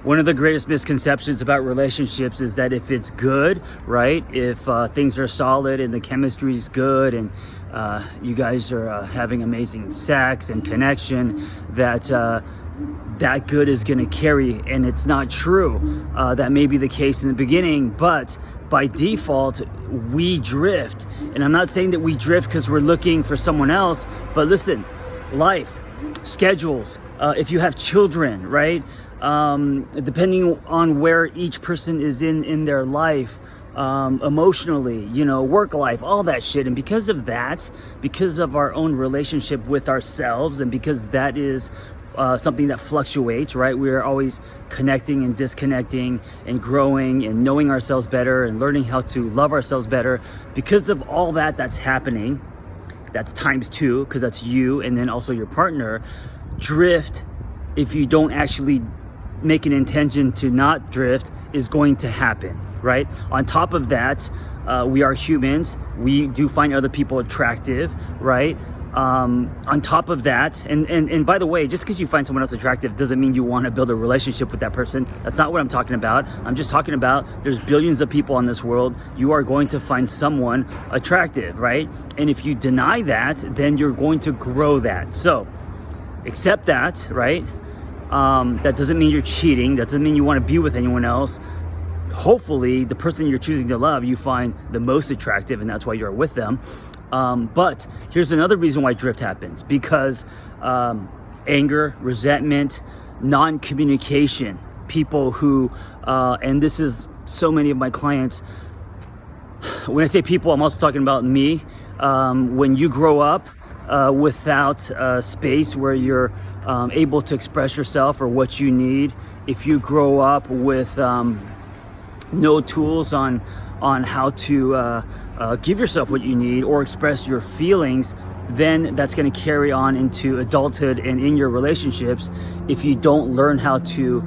One of the greatest misconceptions about relationships is that if it's good, right? If things are solid and the chemistry is good and you guys are having amazing sex and connection, that good is going to carry. And it's not true. That may be the case in the beginning, but by default, we drift. And I'm not saying that we drift because we're looking for someone else, but listen, life, schedules, if you have children, right? Depending on where each person is in their life, emotionally, work life, all that shit. And because of that, because of our own relationship with ourselves, and because that is something that fluctuates, right? We're always connecting and disconnecting and growing and knowing ourselves better and learning how to love ourselves better. Because of all that's happening, that's times two, because that's you and then also your partner. Drift, if you don't actually make an intention to not drift, is going to happen, right? On top of that, we are humans. We do find other people attractive, right? On top of that, and by the way, just because you find someone else attractive doesn't mean you want to build a relationship with that person. That's not what I'm talking about. I'm just talking about there's billions of people on this world. You are going to find someone attractive, right? And if you deny that, then you're going to grow that. So accept that, right? That doesn't mean you're cheating. That doesn't mean you want to be with anyone else. Hopefully, the person you're choosing to love, you find the most attractive, and that's why you're with them. But here's another reason why drift happens, because anger, resentment, non-communication, people who, and this is so many of my clients, when I say people, I'm also talking about me. When you grow up without space where you're able to express yourself or what you need, if you grow up with no tools on how to give yourself what you need or express your feelings, then that's going to carry on into adulthood and in your relationships if you don't learn how to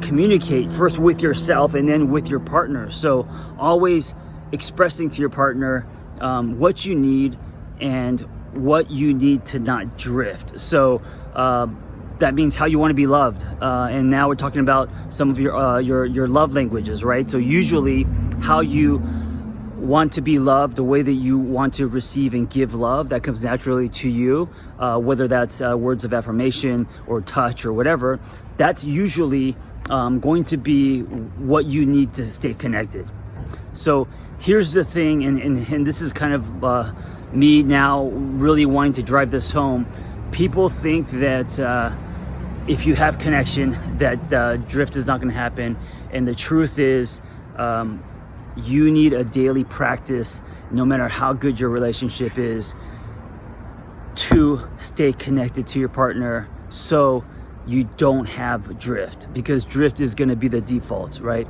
communicate first with yourself and then with your partner. So always expressing to your partner what you need and what you need to not drift. So that means how you want to be loved. And now we're talking about some of your love languages, right? So usually how you want to be loved, the way that you want to receive and give love, that comes naturally to you, whether that's words of affirmation or touch or whatever, that's usually going to be what you need to stay connected. So here's the thing, and this is kind of me now really wanting to drive this home. People think that if you have connection, that drift is not going to happen. And the truth is, you need a daily practice, no matter how good your relationship is, to stay connected to your partner so you don't have drift, because drift is going to be the default, right?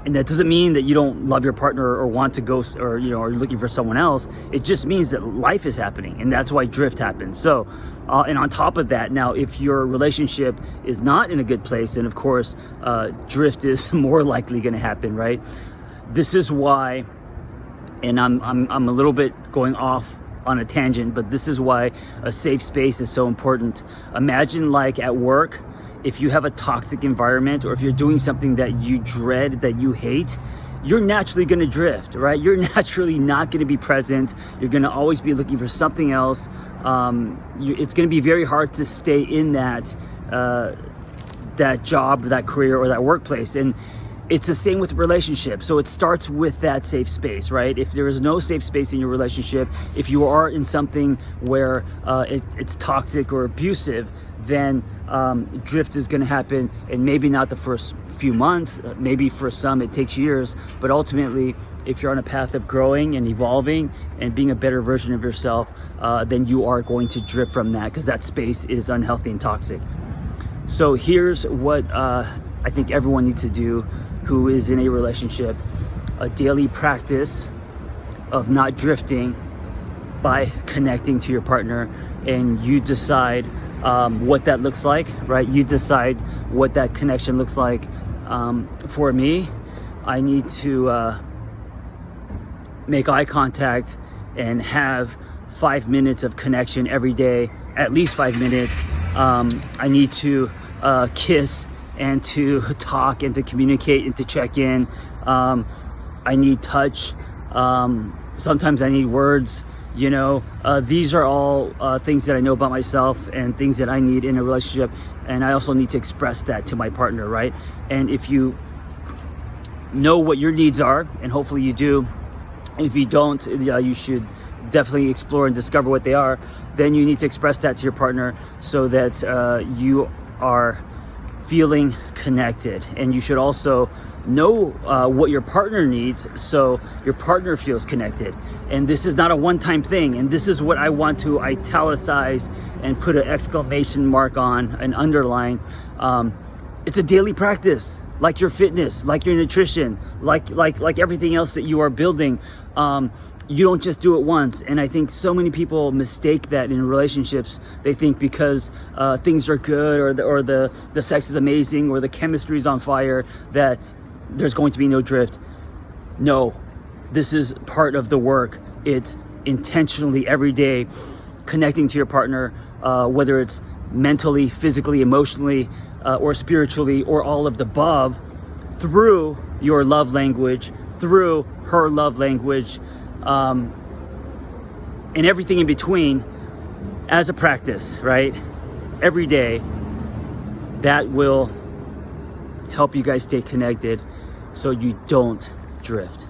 And that doesn't mean that you don't love your partner or want to go, or are looking for someone else. It just means that life is happening, and that's why drift happens. So, and on top of that, now if your relationship is not in a good place, then of course drift is more likely going to happen, right? This is why, and I'm a little bit going off on a tangent, but this is why a safe space is so important. Imagine like at work, if you have a toxic environment, or if you're doing something that you dread, that you hate, you're naturally going to drift, right? You're naturally not going to be present. You're going to always be looking for something else. It's going to be very hard to stay in that job, or that career, or that workplace. And it's the same with relationships. So it starts with that safe space, right? If there is no safe space in your relationship, if you are in something where it's toxic or abusive, then drift is going to happen. And maybe not the first few months, maybe for some it takes years, but ultimately if you're on a path of growing and evolving and being a better version of yourself, then you are going to drift from that, because that space is unhealthy and toxic. So here's what I think everyone needs to do who is in a relationship: a daily practice of not drifting by connecting to your partner, and you decide what that looks like, right? You decide what that connection looks like. For me, I need to make eye contact and have 5 minutes of connection every day, at least 5 minutes. I need to kiss and to talk and to communicate and to check in. I need touch. Sometimes I need words. These are all things that I know about myself and things that I need in a relationship. And I also need to express that to my partner, right? And if you know what your needs are, and hopefully you do, and if you don't, you should definitely explore and discover what they are. Then you need to express that to your partner so that you are feeling connected. And you should also know what your partner needs so your partner feels connected. And this is not a one-time thing. And this is what I want to italicize and put an exclamation mark on and underline. It's a daily practice, like your fitness, like your nutrition, like everything else that you are building. You don't just do it once. And I think so many people mistake that in relationships. They think because things are good or the sex is amazing or the chemistry is on fire that there's going to be no drift. No, this is part of the work. It's intentionally every day connecting to your partner, whether it's mentally, physically, emotionally, or spiritually, or all of the above, through your love language, through her love language, and everything in between as a practice, right? Every day, that will help you guys stay connected so you don't drift.